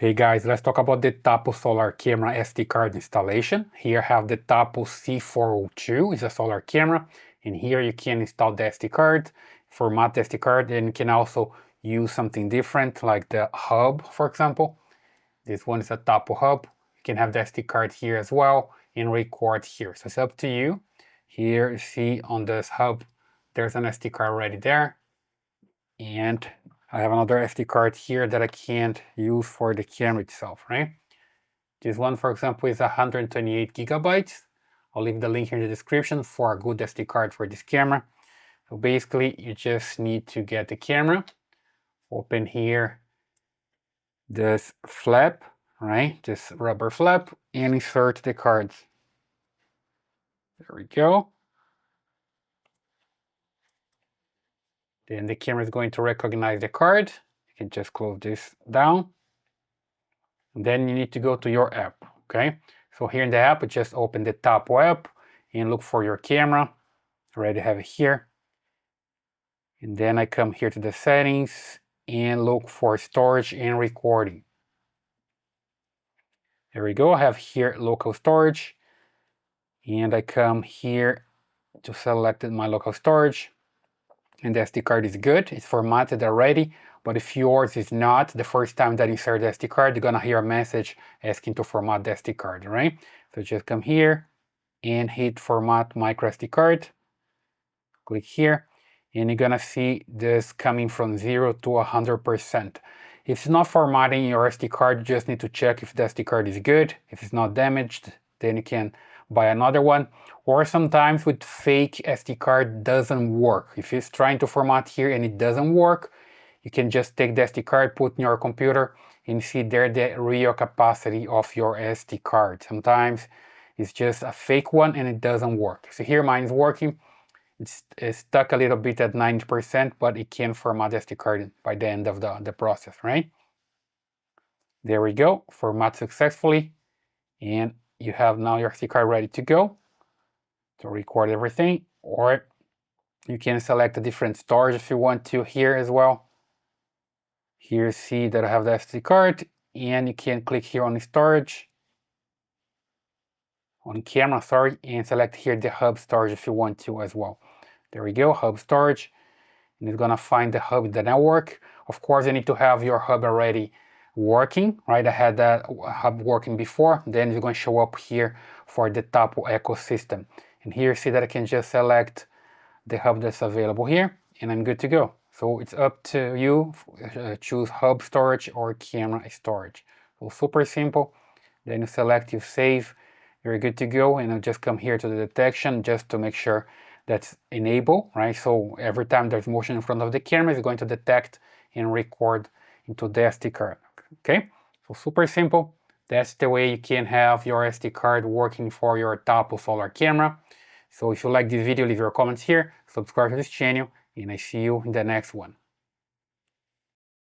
Hey guys, let's talk about the Tapo solar camera SD card installation. Here I have the Tapo C402, it's a solar camera, and here you can install the SD card, format the SD card, and you can also use something different like the hub, for example. This one is a Tapo hub. You can have the SD card here as well and record here. So it's up to you. Here you see on this hub, there's an SD card already there. And I have another SD card here that I can't use for the camera itself, right? This one, for example, is 128 gigabytes. I'll leave the link here in the description for a good SD card for this camera. So basically, you just need to get the camera, open here this flap, right? This rubber flap, and insert the cards. There we go. Then the camera is going to recognize the card. You can just close this down. And then you need to go to your app, okay? So here in the app, just open the Tapo app and look for your camera. I already have it here. And then I come here to the settings and look for storage and recording. There we go. I have here local storage. And I come here to select my local storage. And the SD card is good, it's formatted already, but if yours is not, the first time that you insert the SD card, you're gonna hear a message asking to format the SD card, right? So just come here and hit format microSD card, click here, and you're gonna see this coming from 0 to 100%. If it's not formatting your SD card, you just need to check if the SD card is good. If it's not damaged, then you can buy another one. Or sometimes with fake SD card doesn't work. If it's trying to format here and it doesn't work, you can just take the SD card, put in your computer, and see there the real capacity of your SD card. Sometimes it's just a fake one and it doesn't work. So here mine is working. It's stuck a little bit at 90%, but it can format the SD card by the end of the process, right? There we go, format successfully, and you have now your SD card ready to go to record everything. Or you can select a different storage if you want to here as well. Here you see that I have the SD card, and you can click here on the storage, on camera, sorry, and select here the hub storage if you want to as well. There we go, hub storage, and it's gonna find the hub, the network. Of course, you need to have your hub already working, right? I had that hub working before. Then it's going to show up here for the Tapo ecosystem. And here you see that I can just select the hub that's available here, and I'm good to go. So it's up to you, choose hub storage or camera storage. So super simple. Then you select, you save, you're good to go, and I'll just come here to the detection just to make sure that's enabled, right? So every time there's motion in front of the camera, it's going to detect and record into the SD card. Okay, so super simple. That's the way you can have your SD card working for your Tapo solar camera. So if you like this video, leave your comments here, subscribe to this channel, and I see you in the next one.